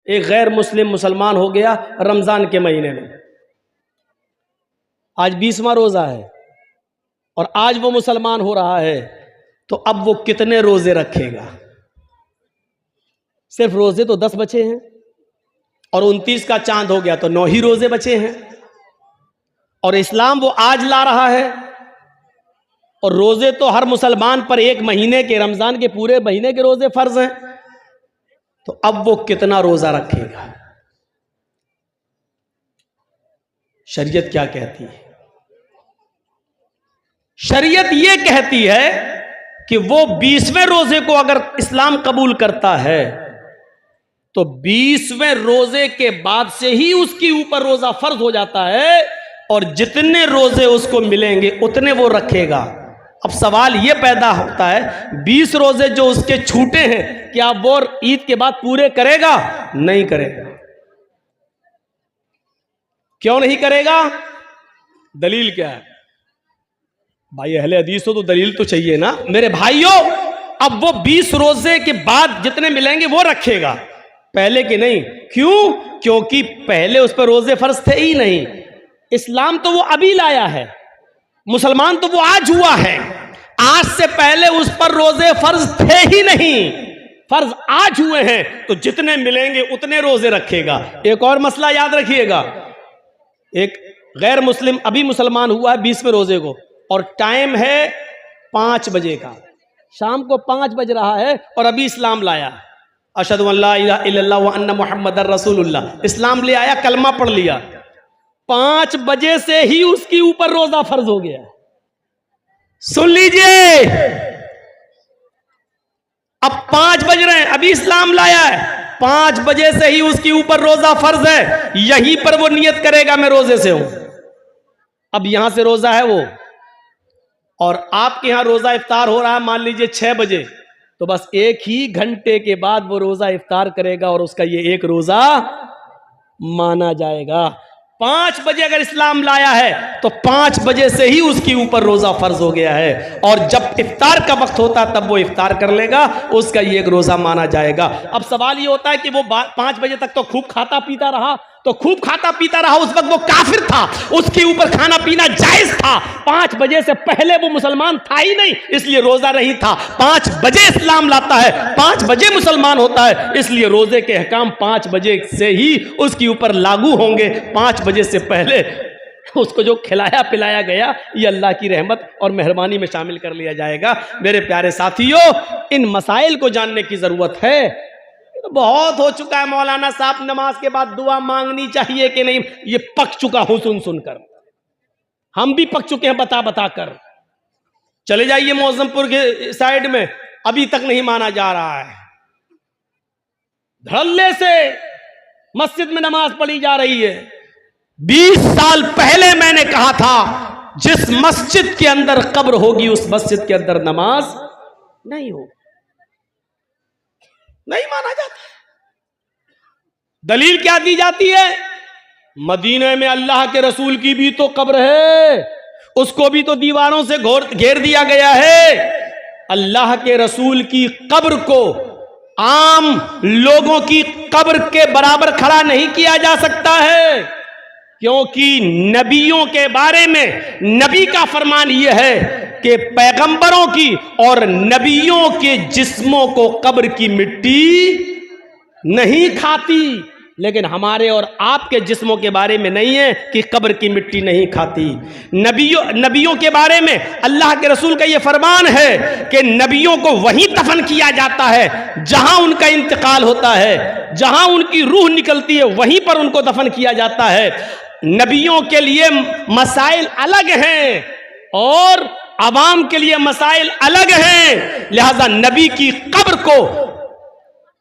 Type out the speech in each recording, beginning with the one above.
एक गैर मुस्लिम मुसलमान हो गया रमज़ान के महीने में, आज 20वां रोज़ा है और आज वो मुसलमान हो रहा है, तो अब वो कितने रोज़े रखेगा? सिर्फ रोज़े तो 10 बचे हैं और 29 का चांद हो गया तो 9 ही रोज़े बचे हैं। और इस्लाम वो आज ला रहा है और रोज़े तो हर मुसलमान पर एक महीने के, रमज़ान के पूरे महीने के रोज़े फ़र्ज हैं, तो अब वो कितना रोज़ा रखेगा? शरीयत क्या कहती है? शरीयत ये कहती है कि वो 20वें रोज़े को अगर इस्लाम कबूल करता है तो 20वें रोज़े के बाद से ही उसके ऊपर रोज़ा फ़र्ज हो जाता है और जितने रोज़े उसको मिलेंगे उतने वो रखेगा। अब सवाल ये पैदा होता है 20 रोज़े जो उसके छूटे हैं क्या वो ईद के बाद पूरे करेगा? नहीं करेगा। क्यों नहीं करेगा? दलील क्या है? भाई अहले हदीस हो तो दलील तो चाहिए ना मेरे भाइयों। अब वो 20 रोज़े के बाद जितने मिलेंगे वो रखेगा, पहले के नहीं। क्यों? क्योंकि पहले उस पर रोज़े फर्ज थे ही नहीं। इस्लाम तो वो अभी लाया है, मुसलमान तो वो आज हुआ है। आज से पहले उस पर रोज़े फर्ज थे ही नहीं, फर्ज आज हुए हैं, तो जितने मिलेंगे उतने रोज़े रखेगा। एक और मसला याद रखिएगा, एक गैर मुस्लिम अभी मुसलमान हुआ है 20वें रोज़े को और टाइम है 5 बजे का, शाम को 5 बज रहा है और अभी इस्लाम लाया, अशहदु अल्ला इलाहा इल्लल्लाह व अन्ना मुहम्मदर रसूलुल्लाह, इस्लाम ले आया, कलमा पढ़ लिया। 5 बजे से ही उसके ऊपर रोजा फर्ज हो गया। सुन लीजिए, अब 5 बज रहे हैं, अभी इस्लाम लाया है, 5 बजे से ही उसके ऊपर रोजा फर्ज है। यहीं पर वो नियत करेगा मैं रोजे से हूं। अब यहां से रोजा है वो और आपके यहां रोजा इफ्तार हो रहा है मान लीजिए 6 बजे, तो बस 1 ही घंटे के बाद वो रोजा इफ्तार करेगा और उसका ये एक रोजा माना जाएगा। 5 बजे अगर इस्लाम लाया है तो 5 बजे से ही उसके ऊपर रोजा फर्ज हो गया है और जब इफ्तार का वक्त होता तब वो इफ्तार कर लेगा, उसका ये एक रोजा माना जाएगा। अब सवाल ये होता है कि वो 5 बजे तक तो खूब खाता पीता रहा, तो खूब खाता पीता रहा, उस वक्त वो काफिर था, उसके ऊपर खाना पीना जायज था। 5 बजे से पहले वो मुसलमान था ही नहीं, इसलिए रोजा नहीं था। 5 बजे इस्लाम लाता है, 5 बजे मुसलमान होता है, इसलिए रोजे के अहकाम 5 बजे से ही उसके ऊपर लागू होंगे। 5 बजे से पहले उसको जो खिलाया पिलाया गया ये अल्लाह की रहमत और मेहरबानी में शामिल कर लिया जाएगा। मेरे प्यारे साथियों, इन मसाइल को जानने की जरूरत है। तो बहुत हो चुका है मौलाना साहब, नमाज के बाद दुआ मांगनी चाहिए कि नहीं, ये पक चुका हूं सुन सुनकर, हम भी पक चुके हैं बता बता कर। चले जाइए मौजमपुर के साइड में, अभी तक नहीं माना जा रहा है। धड़ल्ले से मस्जिद में नमाज पढ़ी जा रही है। 20 साल पहले मैंने कहा था जिस मस्जिद के अंदर कब्र होगी उस मस्जिद के अंदर नमाज नहीं होगी, नहीं माना जाता। दलील क्या दी जाती है? मदीने में अल्लाह के रसूल की भी तो कब्र है, उसको भी तो दीवारों से घेर दिया गया है। अल्लाह के रसूल की कब्र को आम लोगों की कब्र के बराबर खड़ा नहीं किया जा सकता है, क्योंकि नबियों के बारे में नबी का फरमान यह है कि पैगंबरों की और नबियों के जिस्मों को कब्र की मिट्टी नहीं खाती, लेकिन हमारे और आपके जिस्मों के बारे में नहीं है कि कब्र की मिट्टी नहीं खाती। नबियों के बारे में अल्लाह के रसूल का यह फरमान है कि नबियों को वहीं दफन किया जाता है जहां उनका इंतकाल होता है, जहां उनकी रूह निकलती है वहीं पर उनको दफन किया जाता है। नबियों के लिए मसाइल अलग हैं और अवाम के लिए मसाइल अलग हैं, लिहाजा नबी की कब्र को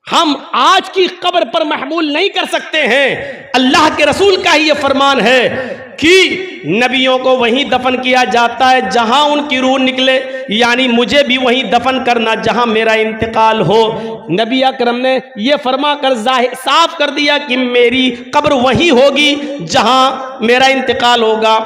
हम आज की कब्र पर महमूल नहीं कर सकते हैं। अल्लाह के रसूल का ही यह फरमान है कि नबियों को वहीं दफन किया जाता है जहां उनकी रूह निकले, यानी मुझे भी वहीं दफन करना जहां मेरा इंतकाल हो। नबी अकरम ने यह फरमा कर साफ कर दिया कि मेरी कब्र वहीं होगी जहां मेरा इंतकाल होगा।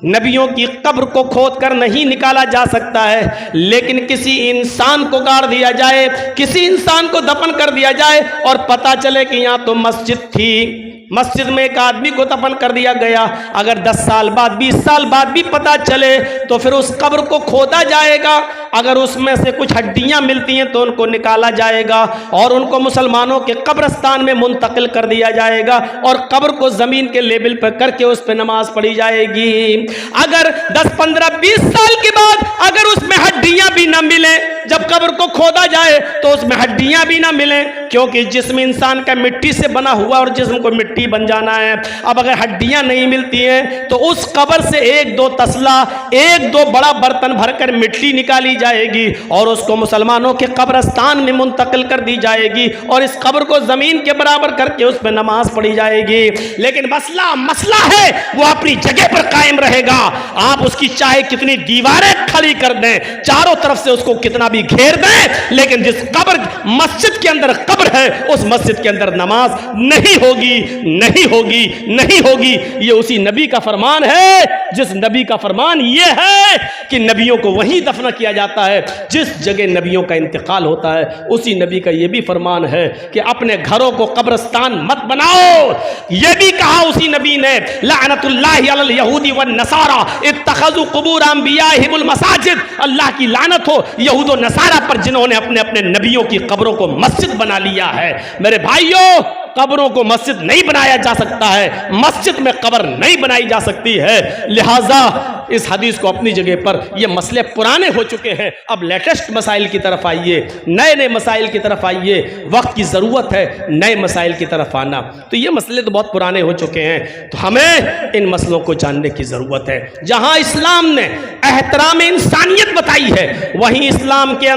नबियों की कब्र को खोद कर नहीं निकाला जा सकता है, लेकिन किसी इंसान को गाड़ दिया जाए, किसी इंसान को दफन कर दिया जाए और पता चले कि यहाँ तो मस्जिद थी, मस्जिद में एक आदमी को दफन कर दिया गया, अगर 10 साल बाद 20 साल बाद भी पता चले तो फिर उस कब्र को खोदा जाएगा, अगर उसमें से कुछ हड्डियां मिलती हैं तो उनको निकाला जाएगा और उनको मुसलमानों के कब्रस्तान में मुंतकिल कर दिया जाएगा और कब्र को जमीन के लेवल पर करके उस पर नमाज पढ़ी जाएगी। अगर 10, 15, 20 साल के बाद अगर उसमें हड्डियां भी ना मिले, जब कब्र को खोदा जाए तो उसमें हड्डियां भी ना मिले, क्योंकि जिस्म इंसान का मिट्टी से बना हुआ और जिस्म को मिट्टी बन जाना है। अब अगर हड्डियां नहीं मिलती हैं तो उस कब्र से 1-2 तसला, 1-2 बड़ा बर्तन भरकर मिट्टी निकाली जाएगी और उसको मुसलमानों के कब्रस्तान में मुंतकिल कर दी जाएगी और इस कब्र को जमीन के बराबर करके उस पर नमाज पढ़ी जाएगी। लेकिन मसला है वो अपनी जगह पर कायम रहेगा। आप उसकी चाहे कितनी दीवारें खड़ी कर दें, चारों तरफ से उसको कितना भी घेर दें, लेकिन जिस कब्र मस्जिद के अंदर कब्र है उस मस्जिद के अंदर नमाज नहीं होगी, नहीं होगी, नहीं होगी। ये उसी नबी का फरमान है जिस नबी का फरमान ये है कि नबियों को वहीं दफन किया जाता है जिस जगह नबियों का इंतकाल होता है। उसी नबी का ये भी फरमान है कि अपने घरों को कब्रिस्तान मत बनाओ। ये भी कहा उसी नबी ने, लानतुल्लाहि अलल यहूदी वन नसारा इत्तखज़ू कुबूर अंबियाहिमुल मसाजिद। अल्लाह की लानत हो यहूद और नसारा पर जिन्होंने अपने अपने नबियों की कब्रों को मस्जिद बना लिया है। मेरे भाइयों, कब्रों को मस्जिद नहीं बनाया जा सकता है, मस्जिद में कब्र नहीं बनाई जा सकती है। लिहाजा इस हदीस को अपनी जगह पर, ये मसले पुराने हो चुके हैं, अब लेटेस्ट मसाइल की तरफ आइए, नए नए मसाइल की तरफ आइए। वक्त की ज़रूरत है नए मसाइल की तरफ आना। तो ये मसले तो बहुत पुराने हो चुके हैं, तो हमें इन मसलों को जानने की ज़रूरत है। जहां इस्लाम ने एहतराम इंसानियत बताई है, वहीं इस्लाम के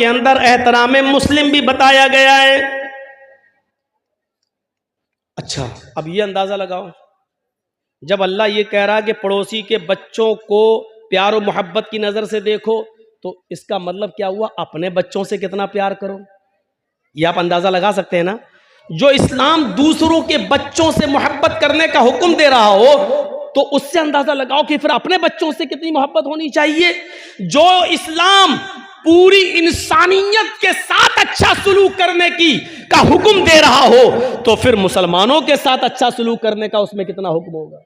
अंदर एहतराम मुस्लिम भी बताया गया है। अच्छा, अब ये अंदाजा लगाओ, जब अल्लाह ये कह रहा है कि पड़ोसी के बच्चों को प्यार और मोहब्बत की नजर से देखो, तो इसका मतलब क्या हुआ? अपने बच्चों से कितना प्यार करो। ये आप अंदाजा लगा सकते हैं ना। जो इस्लाम दूसरों के बच्चों से मोहब्बत करने का हुक्म दे रहा हो, तो उससे अंदाजा लगाओ कि फिर अपने बच्चों से कितनी मोहब्बत होनी चाहिए। जो इस्लाम पूरी इंसानियत के साथ अच्छा सलूक करने का हुक्म दे रहा हो, तो फिर मुसलमानों के साथ अच्छा सलूक करने का उसमें कितना हुक्म होगा।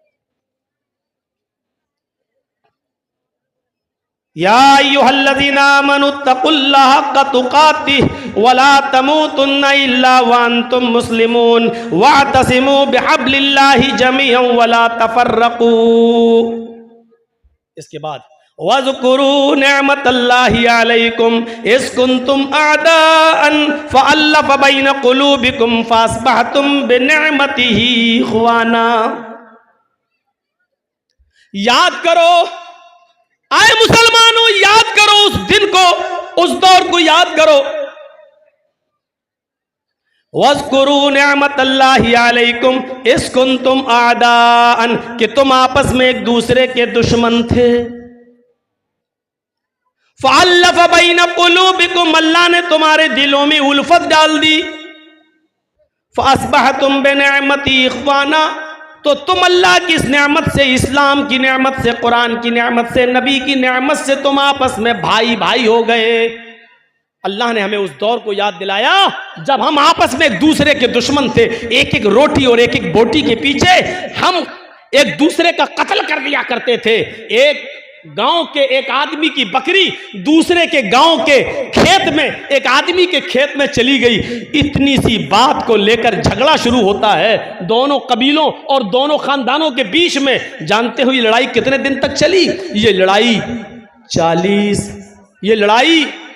या अय्युहल्लज़ीना आमनुत्तकुल्लाह हक़्क़ तुक़ातिह वला तमूतुन्ना इल्ला व अंतुम मुस्लिमून वअतसिमू बिहब्लिल्लाहि जमीअन वला तफर्रक़ू। इसके बाद वज़कुरू निअमतल्लाहि अलैकुम इज़ कुंतुम अअदाअन फ़अल्लफ़ बैन क़ुलूबिकुम फ़अस्बहतुम बिनिअमतिही इख़वाना। याद करो, आए मुसलमानों, याद करो उस दिन को, उस दौर को याद करो। वज़कुरू निअमतल्लाहि अलैकुम इज़ कुंतुम अअदाअन, कि तुम आपस में एक दूसरे के दुश्मन थे। फ़अल्लफ़ बैन क़ुलूबिकुम, अल्लाह ने तुम्हारे दिलों में उल्फत डाल दी। फ़अस्बहतुम बिनिअमती इख़वाना, तो तुम अल्लाह की इस नेमत से, इस्लाम की नेमत से, कुरान की नेमत से, नबी की नेमत से तुम आपस में भाई भाई हो गए। अल्लाह ने हमें उस दौर को याद दिलाया जब हम आपस में एक दूसरे के दुश्मन थे। एक एक रोटी और एक एक बोटी के पीछे हम एक दूसरे का कत्ल कर दिया करते थे। एक गांव के एक आदमी की बकरी दूसरे के गांव के खेत में, एक आदमी के खेत में चली गई, इतनी सी बात को लेकर झगड़ा शुरू होता है दोनों कबीलों और दोनों खानदानों के बीच में। जानते हो ये लड़ाई कितने दिन तक चली? ये लड़ाई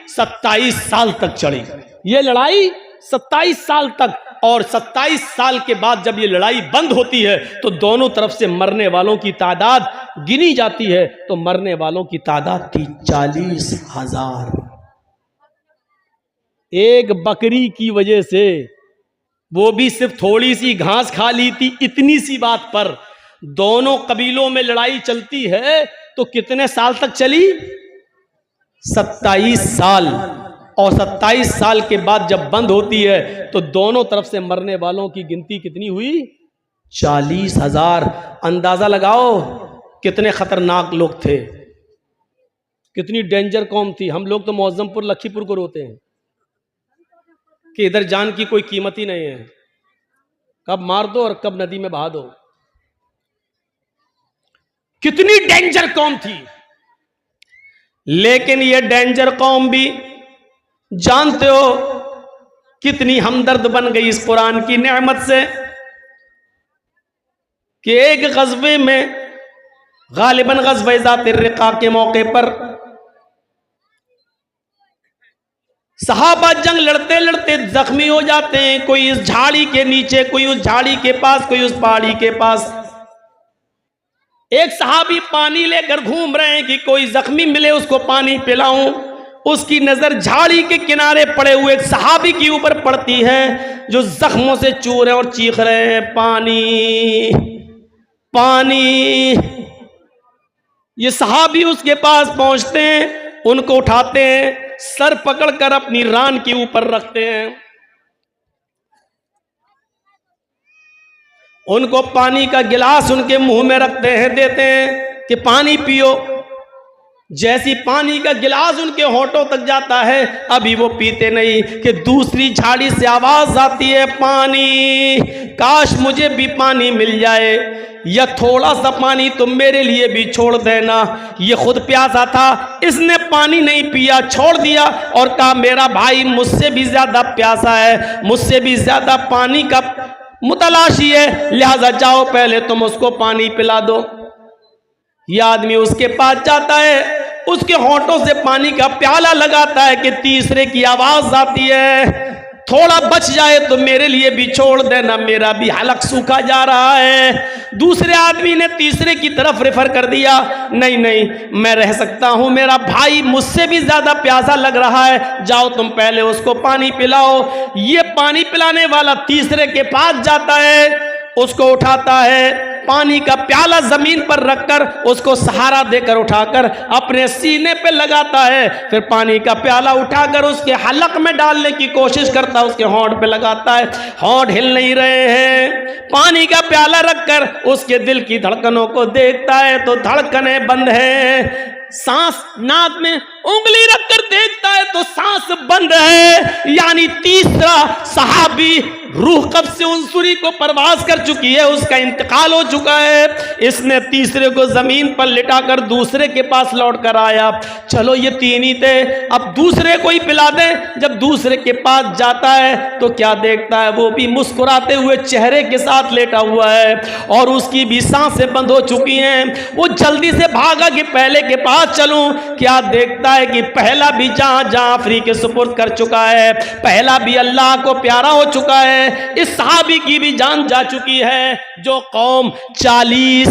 27 साल तक चली। ये लड़ाई 27 साल तक, और 27 साल के बाद जब ये लड़ाई बंद होती है तो दोनों तरफ से मरने वालों की तादाद गिनी जाती है, तो मरने वालों की तादाद थी 40,000। एक बकरी की वजह से, वो भी सिर्फ थोड़ी सी घास खा ली थी, इतनी सी बात पर दोनों कबीलों में लड़ाई चलती है। तो कितने साल तक चली? 27 साल। और 27 साल के बाद जब बंद होती है तो दोनों तरफ से मरने वालों की गिनती कितनी हुई? 40,000। अंदाजा लगाओ कितने खतरनाक लोग थे, कितनी डेंजर कौम थी। हम लोग तो मौजमपुर लखीपुर को रोते हैं कि इधर जान की कोई कीमत ही नहीं है, कब मार दो और कब नदी में बहा दो। कितनी डेंजर कौम थी। लेकिन ये डेंजर कौम भी जानते हो कितनी हमदर्द बन गई इस कुरान की नेमत से कि एक गज़वे में, गालिबन गज़वे ज़ातिर रिक़ा के मौके पर सहाबा जंग लड़ते लड़ते जख्मी हो जाते हैं। कोई इस झाड़ी के नीचे, कोई उस झाड़ी के पास, कोई उस पहाड़ी के पास। एक सहाबी पानी लेकर घूम रहे हैं कि कोई जख्मी मिले उसको पानी पिलाऊं। उसकी नजर झाड़ी के किनारे पड़े हुए एक सहाबी के ऊपर पड़ती है जो जख्मों से चूर रहे और चीख रहे हैं, पानी पानी। ये सहाबी उसके पास पहुंचते हैं, उनको उठाते हैं, सर पकड़कर अपनी रान के ऊपर रखते हैं, उनको पानी का गिलास उनके मुंह में रखते हैं, देते हैं कि पानी पियो। जैसी पानी का गिलास उनके होठों तक जाता है, अभी वो पीते नहीं कि दूसरी झाड़ी से आवाज आती है, पानी, काश मुझे भी पानी मिल जाए, या थोड़ा सा पानी तुम मेरे लिए भी छोड़ देना। ये खुद प्यासा था, इसने पानी नहीं पिया, छोड़ दिया और कहा मेरा भाई मुझसे भी ज्यादा प्यासा है, मुझसे भी ज्यादा पानी का मुतलाशी है, लिहाजा जाओ पहले तुम उसको पानी पिला दो। यह आदमी उसके पास जाता है, उसके होठों से पानी का प्याला लगाता है कि तीसरे की आवाज आती है, थोड़ा बच जाए तो मेरे लिए भी छोड़ देना, मेरा भी हलक सूखा जा रहा है। दूसरे आदमी ने तीसरे की तरफ रेफर कर दिया, नहीं नहीं मैं रह सकता हूं, मेरा भाई मुझसे भी ज्यादा प्यासा लग रहा है, जाओ तुम पहले उसको पानी पिलाओ। ये पानी पिलाने वाला तीसरे के पास जाता है, उसको उठाता है, पानी का प्याला जमीन पर रखकर उसको सहारा देकर उठाकर अपने सीने पे लगाता है, फिर पानी का प्याला उठाकर उसके हलक में डालने की कोशिश करता है, उसके होंठ पे लगाता है, होंठ हिल नहीं रहे हैं। पानी का प्याला रखकर उसके दिल की धड़कनों को देखता है तो धड़कनें बंद है, सांस नाक में उंगली रखकर देखता है तो सांस बंद है। यानी तीसरा सहाबी रूह कब्ज़ से उनसुरी को परवास कर चुकी है, उसका इंतकाल हो चुका है। इसने तीसरे को जमीन पर लिटाकर दूसरे के पास लौट कर आया, चलो ये तीन ही थे, अब दूसरे को ही पिला दें। जब दूसरे के पास जाता है तो क्या देखता है, वो भी मुस्कुराते हुए चेहरे के साथ लेटा हुआ है और उसकी भी सांसें बंद हो चुकी हैं। वो जल्दी से भागा कि पहले के पास चलूं, क्या देखता है कि पहला भी जहां जाफरी के सुपुर्द कर चुका है, पहला भी अल्लाह को प्यारा हो चुका है, इस सहाबी की भी जान जा चुकी है। जो कौम 27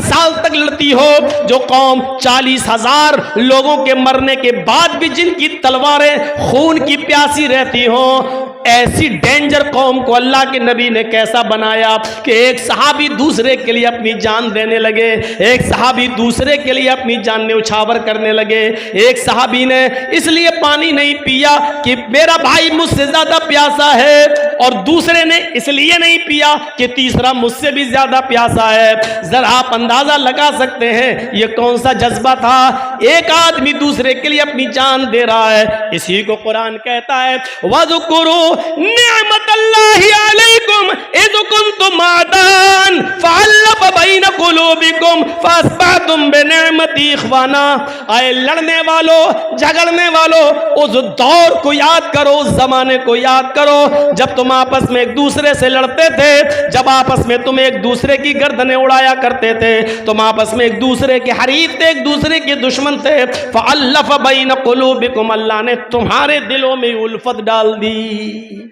साल तक लड़ती हो, जो कौम 40,000 लोगों के मरने के बाद भी जिनकी तलवारें खून की प्यासी रहती हो, ऐसी डेंजर कौम को अल्लाह के नबी ने कैसा बनाया कि एक सहाबी दूसरे के लिए अपनी जान देने लगे, एक सहाबी दूसरे के लिए अपनी जान न्यौछावर करने लगे। एक सहाबी ने इसलिए पानी नहीं पिया कि मेरा भाई मुझसे ज्यादा प्यासा है, और दूसरे ने इसलिए नहीं पिया कि तीसरा मुझसे भी ज्यादा प्यासा है। जरा आप अंदाजा लगा सकते हैं ये कौन सा जज्बा था। एक आदमी दूसरे के लिए अपनी जान दे रहा है। इसी को कुरान कहता है, वज़कुरू निअमतल्लाहि अलैकुम इज़ कुंतुम आदान फ़अल्लफ़ बैन क़ुलूबिकुम फ़अस्बहतुम बिनिअमती इख़वाना। आए लड़ने वालों, झगड़ने वालों, उस दौर को याद करो, उस जमाने को याद करो जब तुम आपस में एक दूसरे से लड़ते थे, जब आपस में तुम एक दूसरे की गर्दनें उड़ाया करते थे, तुम आपस में एक दूसरे के हरीफ थे, एक दूसरे के दुश्मन थे। फ़अल्लफ़ बैन क़ुलूबिकुम, अल्लाह ने तुम्हारे दिलों में उल्फत डाल दी।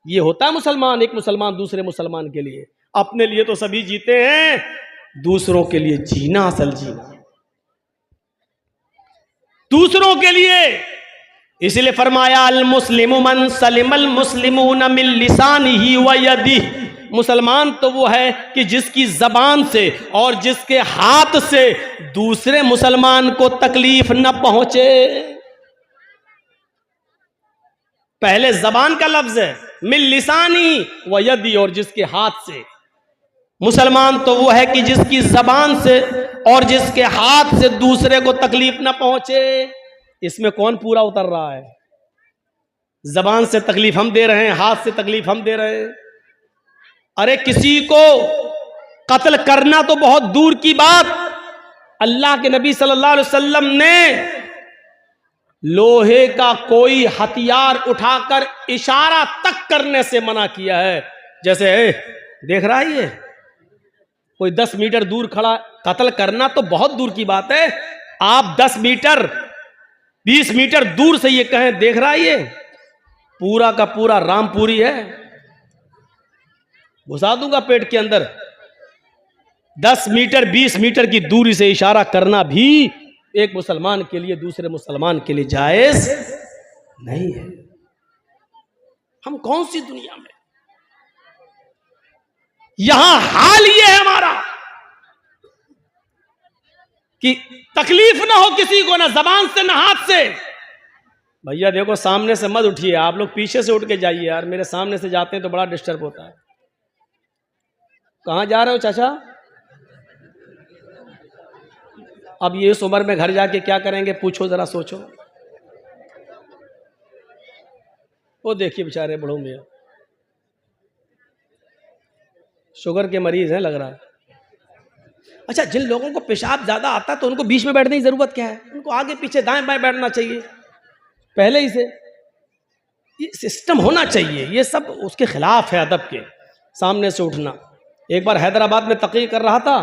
ये होता है मुसलमान, एक मुसलमान दूसरे मुसलमान के लिए। अपने लिए तो सभी जीते हैं, दूसरों के लिए जीना असल जीना, दूसरों के लिए। इसलिए फरमाया अल मुस्लिमु मन सलिमल मुस्लिमून मिन लिसानिही व यदिही। मुसलमान तो वो है कि जिसकी जबान से और जिसके हाथ से दूसरे मुसलमान को तकलीफ न पहुंचे। पहले जबान का लफ्ज है, मिल लिसानी व यदी, और जिसके हाथ से। मुसलमान तो वो है कि जिसकी जबान से और जिसके हाथ से दूसरे को तकलीफ ना पहुंचे। इसमें कौन पूरा उतर रहा है? जबान से तकलीफ हम दे रहे हैं, हाथ से तकलीफ हम दे रहे हैं। अरे किसी को कत्ल करना तो बहुत दूर की बात, अल्लाह के नबी सल्लल्लाहु अलैहि वसल्लम ने लोहे का कोई हथियार उठाकर इशारा तक करने से मना किया है। जैसे देख रहा है, ये कोई 10 मीटर दूर खड़ा, कत्ल करना तो बहुत दूर की बात है। आप 10 मीटर 20 मीटर दूर से ये कहें, देख रहा है ये पूरा का पूरा रामपुरी है, घुसा दूंगा पेट के अंदर। 10 मीटर 20 मीटर की दूरी से इशारा करना भी एक मुसलमान के लिए दूसरे मुसलमान के लिए जायज नहीं है। हम कौन सी दुनिया में? यहां हाल ये है हमारा कि तकलीफ ना हो किसी को, ना जबान से ना हाथ से। भैया देखो, सामने से मत उठिए, आप लोग पीछे से उठ के जाइए यार। मेरे सामने से जाते हैं तो बड़ा डिस्टर्ब होता है। कहां जा रहे हो चाचा? अब ये इस उम्र में घर जाके क्या करेंगे, पूछो जरा, सोचो। वो देखिए बेचारे बड़ों में शुगर के मरीज हैं लग रहा है। अच्छा, जिन लोगों को पेशाब ज्यादा आता है तो उनको बीच में बैठने की जरूरत क्या है? उनको आगे पीछे दाएं बाएं बैठना चाहिए पहले ही से। ये सिस्टम होना चाहिए। ये सब उसके खिलाफ है अदब के, सामने से उठना। एक बार हैदराबाद में तकरीर कर रहा था,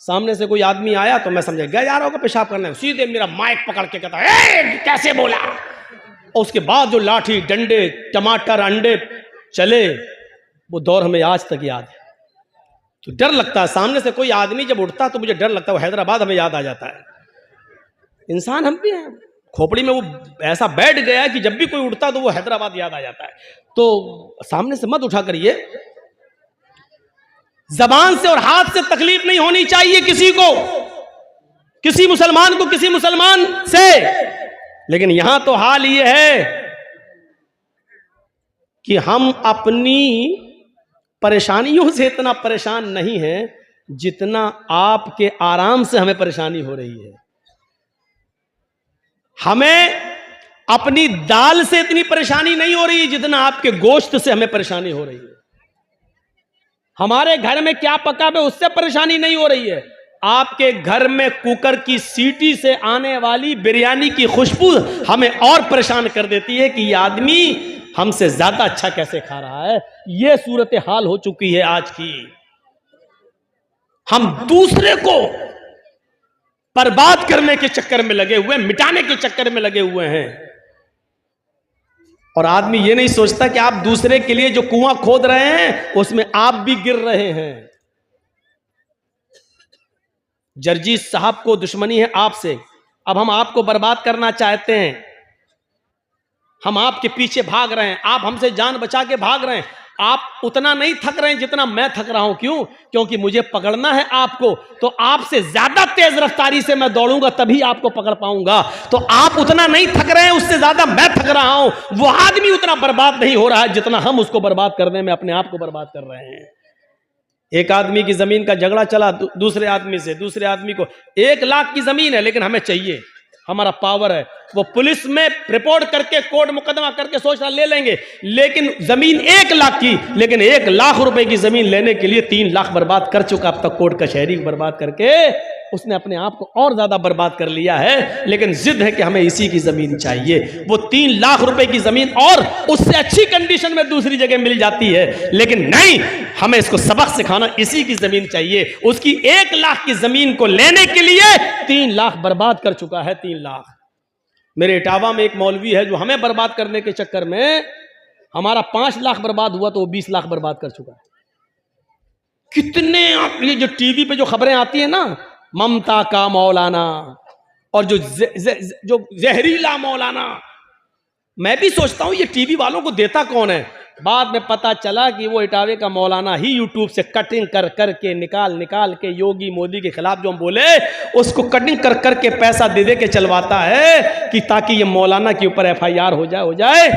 सामने से कोई आदमी आया तो मैं समझा गया यार होगा पेशाब करना है, सीधे मेरा माइक पकड़ के कहता है कैसे बोला। और उसके बाद जो लाठी डंडे टमाटर अंडे चले, वो दौर हमें आज तक याद है। तो डर लगता है, सामने से कोई आदमी जब उठता तो मुझे डर लगता है। वो हैदराबाद हमें याद आ जाता है। इंसान हम भी हैं, खोपड़ी में वो ऐसा बैठ गया है कि जब भी कोई उठता तो वो हैदराबाद याद आ जाता है। तो सामने से मत उठा करिए। जबान से और हाथ से तकलीफ नहीं होनी चाहिए किसी को, किसी मुसलमान को किसी मुसलमान से। लेकिन यहां तो हाल ये है कि हम अपनी परेशानियों से इतना परेशान नहीं हैं जितना आपके आराम से हमें परेशानी हो रही है। हमें अपनी दाल से इतनी परेशानी नहीं हो रही है जितना आपके गोश्त से हमें परेशानी हो रही है। हमारे घर में क्या पका है उससे परेशानी नहीं हो रही है। आपके घर में कुकर की सीटी से आने वाली बिरयानी की खुशबू हमें और परेशान कर देती है कि ये आदमी हमसे ज्यादा अच्छा कैसे खा रहा है। ये सूरत हाल हो चुकी है आज की। हम दूसरे को बर्बाद करने के चक्कर में लगे हुए, मिटाने के चक्कर में लगे हुए हैं। और आदमी ये नहीं सोचता कि आप दूसरे के लिए जो कुआं खोद रहे हैं उसमें आप भी गिर रहे हैं। जर्जीत साहब को दुश्मनी है आपसे, अब हम आपको बर्बाद करना चाहते हैं। हम आपके पीछे भाग रहे हैं, आप हमसे जान बचा के भाग रहे हैं। आप उतना नहीं थक रहे हैं जितना मैं थक रहा हूं। क्यों? क्योंकि मुझे पकड़ना है आपको, तो आपसे ज्यादा तेज रफ्तारी से मैं दौड़ूंगा तभी आपको पकड़ पाऊंगा। तो आप उतना नहीं थक रहे हैं, उससे ज्यादा मैं थक रहा हूं। वो आदमी उतना बर्बाद नहीं हो रहा है जितना हम उसको बर्बाद करने में अपने आप को बर्बाद कर रहे हैं। एक आदमी की जमीन का झगड़ा चला दूसरे आदमी से, दूसरे आदमी को 1 लाख की जमीन है लेकिन हमें चाहिए, हमारा पावर है। वो पुलिस में रिपोर्ट करके कोर्ट मुकदमा करके सोच रहा ले लेंगे, लेकिन जमीन 1 लाख की, लेकिन 1 लाख रुपए की जमीन लेने के लिए 3 लाख बर्बाद कर चुका अब तक। कोर्ट कचहरी बर्बाद करके उसने अपने आप को और ज्यादा बर्बाद कर लिया है। लेकिन जिद है कि हमें इसी की जमीन चाहिए। वो 3 लाख रुपए की जमीन और उससे अच्छी कंडीशन में दूसरी जगह मिल जाती है, लेकिन नहीं, हमें इसको सबक सिखाना, इसी की जमीन चाहिए। उसकी 1 लाख की जमीन को लेने के लिए 3 लाख बर्बाद कर चुका है। 3 लाख। मेरे इटावा में एक मौलवी है जो हमें बर्बाद करने के चक्कर में हमारा 5 लाख बर्बाद हुआ तो वो 20 लाख बर्बाद कर चुका है। कितने ये जो टीवी पे जो खबरें आती है ना, ममता का मौलाना और जो जहरीला मौलाना, मैं भी सोचता हूं ये टीवी वालों को देता कौन है। बाद में पता चला कि वो इटावे का मौलाना ही यूट्यूब से कटिंग कर करके निकाल के योगी मोदी के खिलाफ जो हम बोले उसको कटिंग कर करके पैसा दे दे के चलवाता है कि ताकि ये मौलाना के ऊपर FIR हो जाए।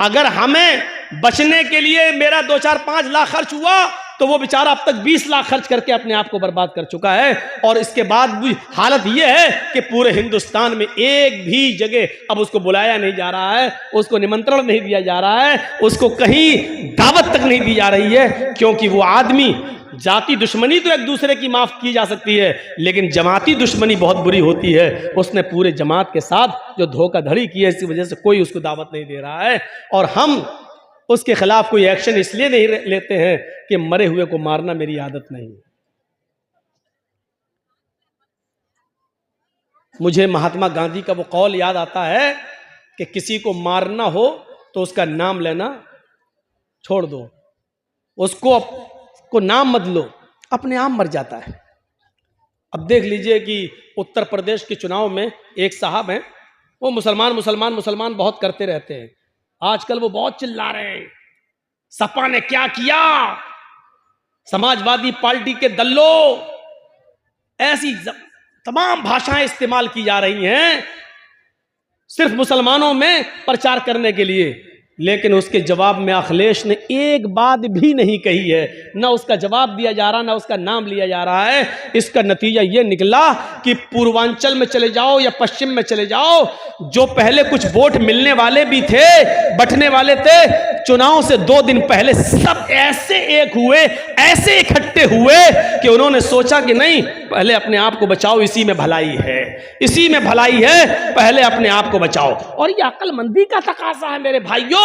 अगर हमें बचने के लिए मेरा 2-4-5 लाख खर्च हुआ तो वो बेचारा अब तक 20 लाख खर्च करके अपने आप को बर्बाद कर चुका है। और इसके बाद भी हालत ये है कि पूरे हिंदुस्तान में एक भी जगह अब उसको बुलाया नहीं जा रहा है, उसको निमंत्रण नहीं दिया जा रहा है, उसको कहीं दावत तक नहीं दी जा रही है, क्योंकि वो आदमी, जाति दुश्मनी तो एक दूसरे की माफ की जा सकती है, लेकिन जमाती दुश्मनी बहुत बुरी होती है। उसने पूरे जमात के साथ जो धोखाधड़ी की है, इसी वजह से कोई उसको दावत नहीं दे रहा है। और हम उसके खिलाफ कोई एक्शन इसलिए नहीं लेते हैं कि मरे हुए को मारना मेरी आदत नहीं है। मुझे महात्मा गांधी का वो कौल याद आता है कि किसी को मारना हो तो उसका नाम लेना छोड़ दो, उसको नाम मत लो, अपने आप मर जाता है। अब देख लीजिए कि उत्तर प्रदेश के चुनाव में एक साहब हैं, वो मुसलमान बहुत करते रहते हैं। आजकल वो बहुत चिल्ला रहे हैं, सपा ने क्या किया, समाजवादी पार्टी के दल्लो, ऐसी तमाम भाषाएं इस्तेमाल की जा रही हैं सिर्फ मुसलमानों में प्रचार करने के लिए। लेकिन उसके जवाब में अखिलेश ने एक बात भी नहीं कही है, ना उसका जवाब दिया जा रहा, ना उसका नाम लिया जा रहा है। इसका नतीजा ये निकला कि पूर्वांचल में चले जाओ या पश्चिम में चले जाओ, जो पहले कुछ वोट मिलने वाले भी थे, बंटने वाले थे, चुनाव से 2 दिन पहले सब ऐसे एक हुए, ऐसे इकट्ठे हुए कि उन्होंने सोचा कि नहीं, पहले अपने आप को बचाओ, इसी में भलाई है, इसी में भलाई है, पहले अपने आप को बचाओ। और ये अक्लमंदी का तकाजा है मेरे भाइयों,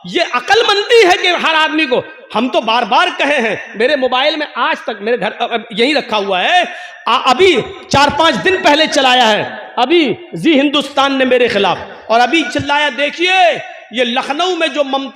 ये अक्लमंदी है कि हर आदमी को, हम तो बार बार कहे हैं, मेरे मोबाइल में आज तक मेरे घर यही रखा हुआ है, अभी 4-5 दिन पहले चलाया है, अभी जी हिंदुस्तान ने मेरे खिलाफ, और अभी चिल्लाया, देखिए ये लखनऊ में जो ममता